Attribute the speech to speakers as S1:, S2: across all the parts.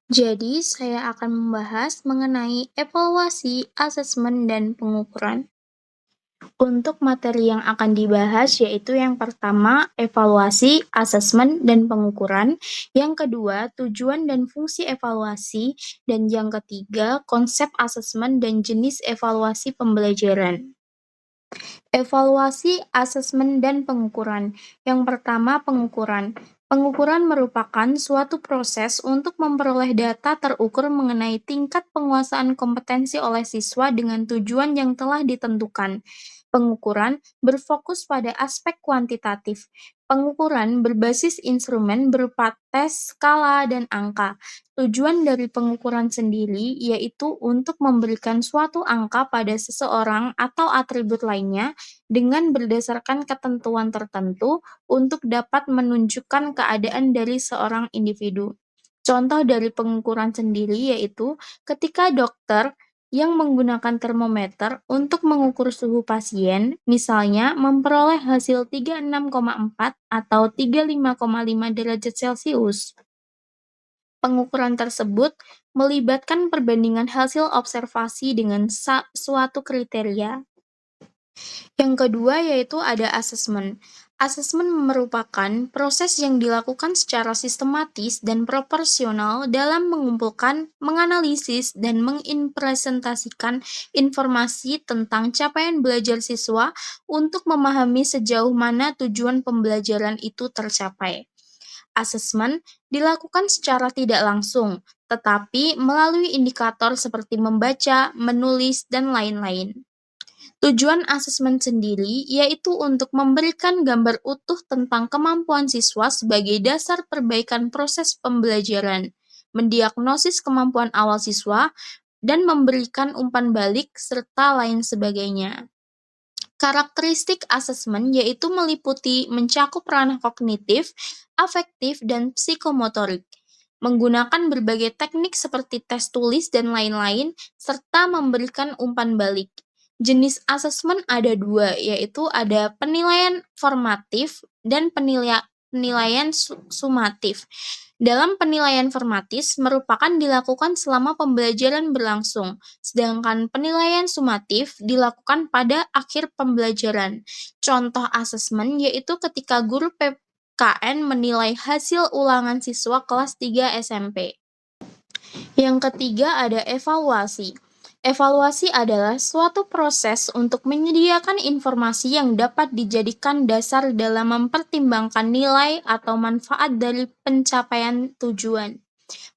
S1: Jadi, saya akan membahas mengenai evaluasi, asesmen, dan pengukuran. Untuk materi yang akan dibahas yaitu yang pertama, evaluasi, asesmen, dan pengukuran. Yang kedua, tujuan dan fungsi evaluasi. Dan yang ketiga, konsep asesmen dan jenis evaluasi pembelajaran. Evaluasi, asesmen, dan pengukuran. Yang pertama, pengukuran. Pengukuran merupakan suatu proses untuk memperoleh data terukur mengenai tingkat penguasaan kompetensi oleh siswa dengan tujuan yang telah ditentukan. Pengukuran berfokus pada aspek kuantitatif. Pengukuran berbasis instrumen berupa tes, skala, dan angka. Tujuan dari pengukuran sendiri yaitu untuk memberikan suatu angka pada seseorang atau atribut lainnya dengan berdasarkan ketentuan tertentu untuk dapat menunjukkan keadaan dari seorang individu. Contoh dari pengukuran sendiri yaitu ketika dokter yang menggunakan termometer untuk mengukur suhu pasien, misalnya memperoleh hasil 36,4 atau 35,5 derajat Celcius. Pengukuran tersebut melibatkan perbandingan hasil observasi dengan suatu kriteria. Yang kedua yaitu ada asesmen. Asesmen merupakan proses yang dilakukan secara sistematis dan proporsional dalam mengumpulkan, menganalisis, dan mengimplementasikan informasi tentang capaian belajar siswa untuk memahami sejauh mana tujuan pembelajaran itu tercapai. Asesmen dilakukan secara tidak langsung, tetapi melalui indikator seperti membaca, menulis, dan lain-lain. Tujuan asesmen sendiri yaitu untuk memberikan gambar utuh tentang kemampuan siswa sebagai dasar perbaikan proses pembelajaran, mendiagnosis kemampuan awal siswa, dan memberikan umpan balik, serta lain sebagainya. Karakteristik asesmen yaitu meliputi mencakup ranah kognitif, afektif, dan psikomotorik, menggunakan berbagai teknik seperti tes tulis dan lain-lain, serta memberikan umpan balik. Jenis asesmen ada dua, yaitu ada penilaian formatif dan penilaian sumatif. Dalam penilaian formatif merupakan dilakukan selama pembelajaran berlangsung, sedangkan penilaian sumatif dilakukan pada akhir pembelajaran. Contoh asesmen yaitu ketika guru PKN menilai hasil ulangan siswa kelas 3 SMP. Yang ketiga ada evaluasi. Evaluasi adalah suatu proses untuk menyediakan informasi yang dapat dijadikan dasar dalam mempertimbangkan nilai atau manfaat dari pencapaian tujuan,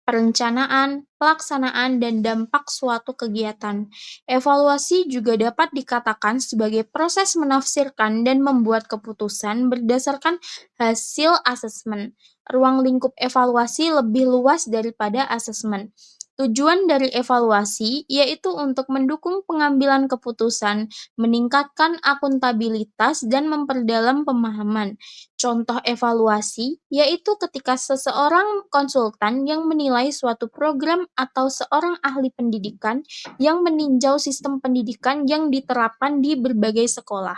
S1: perencanaan, pelaksanaan, dan dampak suatu kegiatan. Evaluasi juga dapat dikatakan sebagai proses menafsirkan dan membuat keputusan berdasarkan hasil asesmen. Ruang lingkup evaluasi lebih luas daripada asesmen. Tujuan dari evaluasi yaitu untuk mendukung pengambilan keputusan, meningkatkan akuntabilitas, dan memperdalam pemahaman. Contoh evaluasi yaitu ketika seseorang konsultan yang menilai suatu program atau seorang ahli pendidikan yang meninjau sistem pendidikan yang diterapkan di berbagai sekolah.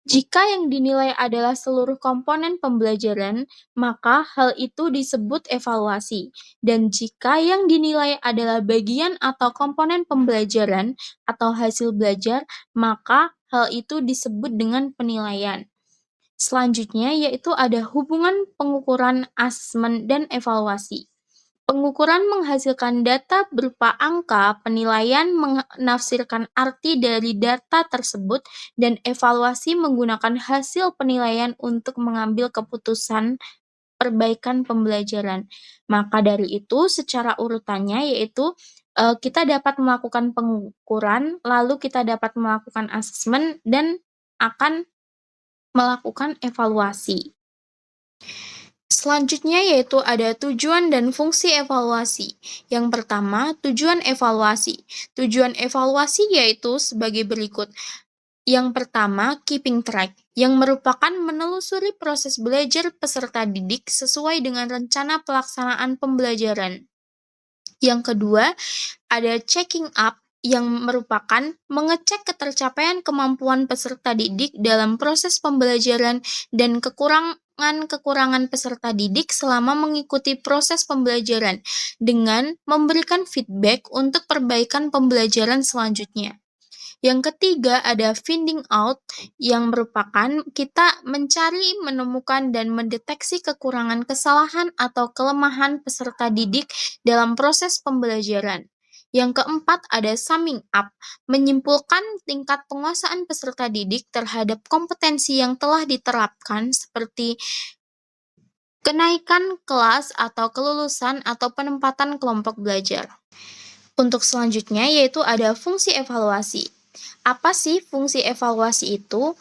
S1: Jika yang dinilai adalah seluruh komponen pembelajaran, maka hal itu disebut evaluasi. Dan jika yang dinilai adalah bagian atau komponen pembelajaran atau hasil belajar, maka hal itu disebut dengan penilaian. Selanjutnya yaitu ada hubungan pengukuran, asesmen, dan evaluasi. Pengukuran menghasilkan data berupa angka, penilaian menafsirkan arti dari data tersebut, dan evaluasi menggunakan hasil penilaian untuk mengambil keputusan perbaikan pembelajaran. Maka dari itu, secara urutannya yaitu kita dapat melakukan pengukuran, lalu kita dapat melakukan asesmen, dan akan melakukan evaluasi. Selanjutnya yaitu ada tujuan dan fungsi evaluasi. Yang pertama, tujuan evaluasi. Tujuan evaluasi yaitu sebagai berikut. Yang pertama, keeping track, yang merupakan menelusuri proses belajar peserta didik sesuai dengan rencana pelaksanaan pembelajaran. Yang kedua, ada checking up, yang merupakan mengecek ketercapaian kemampuan peserta didik dalam proses pembelajaran dan kekurangan peserta didik selama mengikuti proses pembelajaran dengan memberikan feedback untuk perbaikan pembelajaran selanjutnya. Yang ketiga ada finding out, yang merupakan kita mencari, menemukan, dan mendeteksi kekurangan, kesalahan, atau kelemahan peserta didik dalam proses pembelajaran. Yang keempat ada summing up, menyimpulkan tingkat penguasaan peserta didik terhadap kompetensi yang telah diterapkan seperti kenaikan kelas atau kelulusan atau penempatan kelompok belajar. Untuk selanjutnya yaitu ada fungsi evaluasi. Apa sih fungsi evaluasi itu?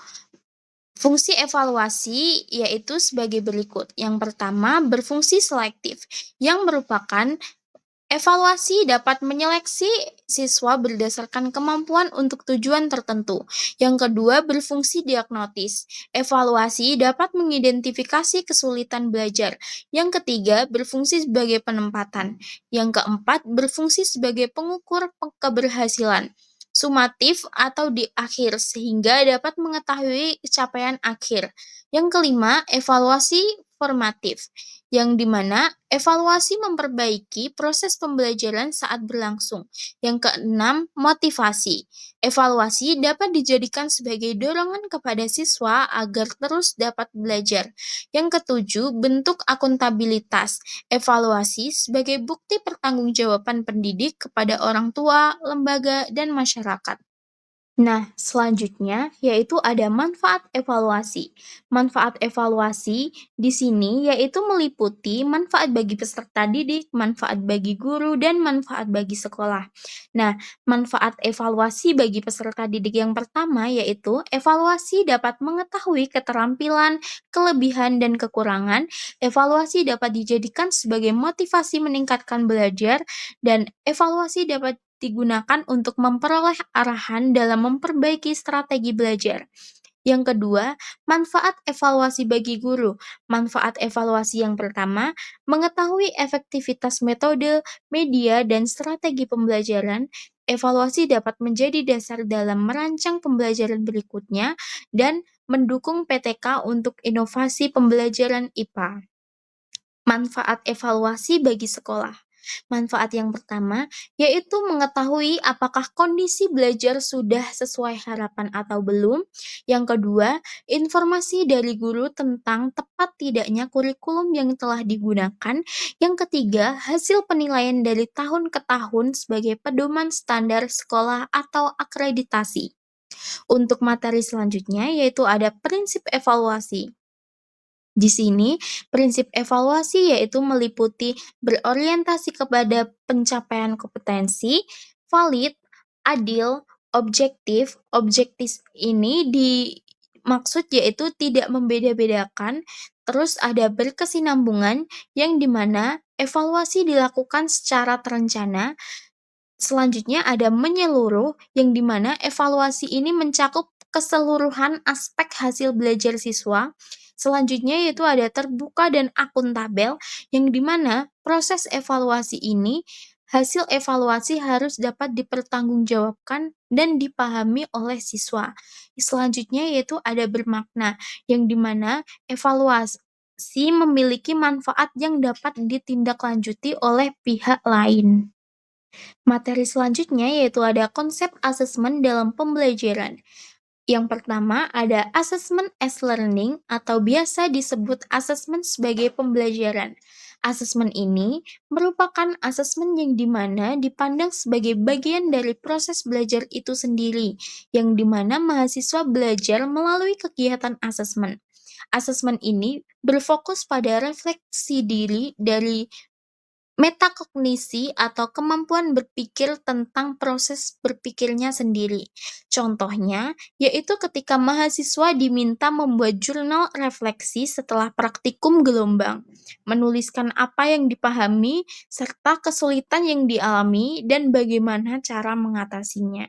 S1: Fungsi evaluasi yaitu sebagai berikut. Yang pertama, berfungsi selektif, yang merupakan evaluasi dapat menyeleksi siswa berdasarkan kemampuan untuk tujuan tertentu. Yang kedua, berfungsi diagnotis. Evaluasi dapat mengidentifikasi kesulitan belajar. Yang ketiga, berfungsi sebagai penempatan. Yang keempat, berfungsi sebagai pengukur keberhasilan sumatif atau di akhir sehingga dapat mengetahui capaian akhir. Yang kelima, evaluasi formatif, yang dimana evaluasi memperbaiki proses pembelajaran saat berlangsung. Yang keenam, motivasi. Evaluasi dapat dijadikan sebagai dorongan kepada siswa agar terus dapat belajar. Yang ketujuh, bentuk akuntabilitas. Evaluasi sebagai bukti pertanggungjawaban pendidik kepada orang tua, lembaga, dan masyarakat. Nah, selanjutnya yaitu ada manfaat evaluasi. Manfaat evaluasi di sini yaitu meliputi manfaat bagi peserta didik, manfaat bagi guru, dan manfaat bagi sekolah. Nah, manfaat evaluasi bagi peserta didik yang pertama yaitu evaluasi dapat mengetahui keterampilan, kelebihan, dan kekurangan. Evaluasi dapat dijadikan sebagai motivasi meningkatkan belajar, dan evaluasi dapat digunakan untuk memperoleh arahan dalam memperbaiki strategi belajar. Yang kedua, manfaat evaluasi bagi guru. Manfaat evaluasi yang pertama, mengetahui efektivitas metode, media, dan strategi pembelajaran. Evaluasi dapat menjadi dasar dalam merancang pembelajaran berikutnya dan mendukung PTK untuk inovasi pembelajaran IPA. Manfaat evaluasi bagi sekolah. Manfaat yang pertama yaitu mengetahui apakah kondisi belajar sudah sesuai harapan atau belum. Yang kedua, informasi dari guru tentang tepat tidaknya kurikulum yang telah digunakan. Yang ketiga, hasil penilaian dari tahun ke tahun sebagai pedoman standar sekolah atau akreditasi. Untuk materi selanjutnya yaitu ada prinsip evaluasi. Di sini, prinsip evaluasi yaitu meliputi berorientasi kepada pencapaian kompetensi, valid, adil, objektif. Objektif ini dimaksud yaitu tidak membeda-bedakan, terus ada berkesinambungan yang dimana evaluasi dilakukan secara terencana. Selanjutnya ada menyeluruh, yang dimana evaluasi ini mencakup keseluruhan aspek hasil belajar siswa. Selanjutnya yaitu ada terbuka dan akuntabel, yang dimana proses evaluasi ini, hasil evaluasi harus dapat dipertanggungjawabkan dan dipahami oleh siswa. Selanjutnya yaitu ada bermakna, yang dimana evaluasi memiliki manfaat yang dapat ditindaklanjuti oleh pihak lain. Materi selanjutnya yaitu ada konsep asesmen dalam pembelajaran. Yang pertama ada assessment as learning atau biasa disebut asesmen sebagai pembelajaran. Asesmen ini merupakan asesmen yang dimana dipandang sebagai bagian dari proses belajar itu sendiri, yang dimana mahasiswa belajar melalui kegiatan asesmen. Asesmen ini berfokus pada refleksi diri dari metakognisi atau kemampuan berpikir tentang proses berpikirnya sendiri. Contohnya, yaitu ketika mahasiswa diminta membuat jurnal refleksi setelah praktikum gelombang, menuliskan apa yang dipahami, serta kesulitan yang dialami, dan bagaimana cara mengatasinya.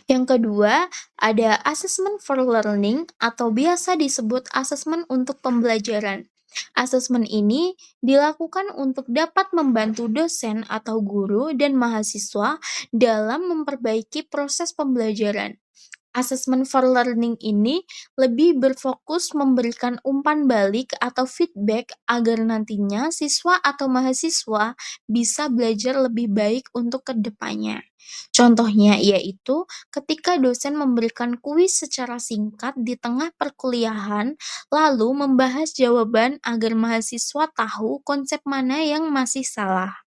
S1: Yang kedua, ada assessment for learning atau biasa disebut asesmen untuk pembelajaran. Asesmen ini dilakukan untuk dapat membantu dosen atau guru dan mahasiswa dalam memperbaiki proses pembelajaran. Assessment for learning ini lebih berfokus memberikan umpan balik atau feedback agar nantinya siswa atau mahasiswa bisa belajar lebih baik untuk kedepannya. Contohnya yaitu ketika dosen memberikan kuis secara singkat di tengah perkuliahan, lalu membahas jawaban agar mahasiswa tahu konsep mana yang masih salah.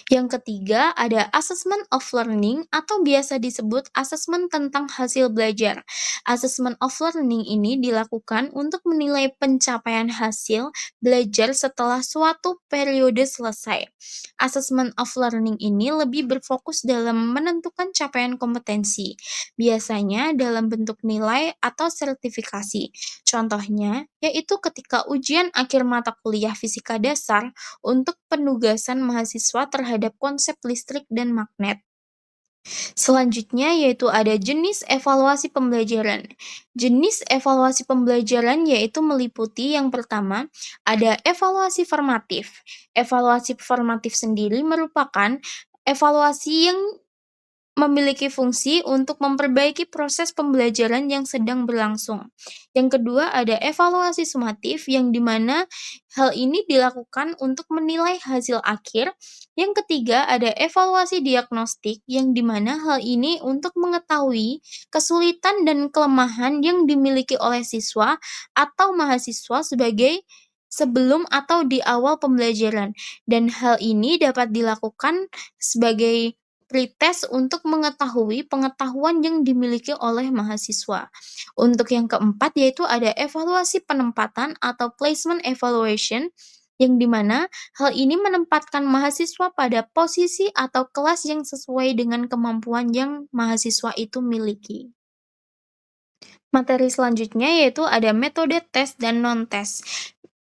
S1: Yang ketiga, ada assessment of learning atau biasa disebut asesmen tentang hasil belajar. Assessment of learning ini dilakukan untuk menilai pencapaian hasil belajar setelah suatu periode selesai. Assessment of learning ini lebih berfokus dalam menentukan capaian kompetensi, biasanya dalam bentuk nilai atau sertifikasi. Contohnya, yaitu ketika ujian akhir mata kuliah fisika dasar untuk penugasan mahasiswa terhadap konsep listrik dan magnet. Selanjutnya yaitu ada jenis evaluasi pembelajaran. Jenis evaluasi pembelajaran yaitu meliputi yang pertama, ada evaluasi formatif. Evaluasi formatif sendiri merupakan evaluasi yang memiliki fungsi untuk memperbaiki proses pembelajaran yang sedang berlangsung. Yang kedua ada evaluasi sumatif yang dimana hal ini dilakukan untuk menilai hasil akhir. Yang ketiga ada evaluasi diagnostik yang dimana hal ini untuk mengetahui kesulitan dan kelemahan yang dimiliki oleh siswa atau mahasiswa sebagai sebelum atau di awal pembelajaran. Dan hal ini dapat dilakukan sebagai pretest untuk mengetahui pengetahuan yang dimiliki oleh mahasiswa. Untuk yang keempat yaitu ada evaluasi penempatan atau placement evaluation, yang dimana hal ini menempatkan mahasiswa pada posisi atau kelas yang sesuai dengan kemampuan yang mahasiswa itu miliki. Materi selanjutnya yaitu ada metode tes dan non-tes.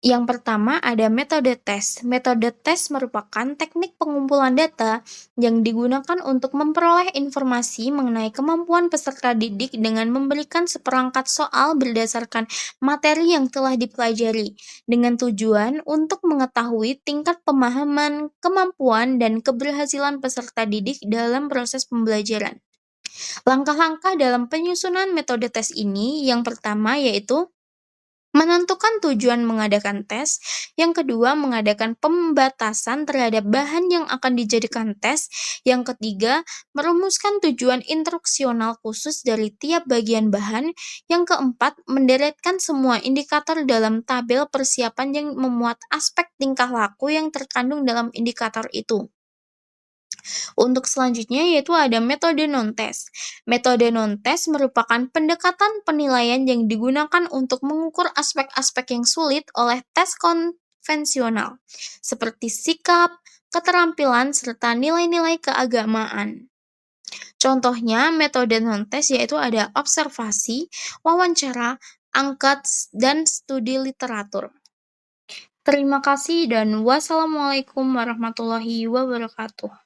S1: Yang pertama ada metode tes. Metode tes merupakan teknik pengumpulan data yang digunakan untuk memperoleh informasi mengenai kemampuan peserta didik dengan memberikan seperangkat soal berdasarkan materi yang telah dipelajari, dengan tujuan untuk mengetahui tingkat pemahaman, kemampuan, dan keberhasilan peserta didik dalam proses pembelajaran. Langkah-langkah dalam penyusunan metode tes ini yang pertama yaitu menentukan tujuan mengadakan tes, yang kedua mengadakan pembatasan terhadap bahan yang akan dijadikan tes, yang ketiga merumuskan tujuan instruksional khusus dari tiap bagian bahan, yang keempat menderetkan semua indikator dalam tabel persiapan yang memuat aspek tingkah laku yang terkandung dalam indikator itu. Untuk selanjutnya yaitu ada metode non-tes. Metode non-tes merupakan pendekatan penilaian yang digunakan untuk mengukur aspek-aspek yang sulit oleh tes konvensional, seperti sikap, keterampilan, serta nilai-nilai keagamaan. Contohnya metode non-tes yaitu ada observasi, wawancara, angkat, dan studi literatur. Terima kasih dan wassalamualaikum warahmatullahi wabarakatuh.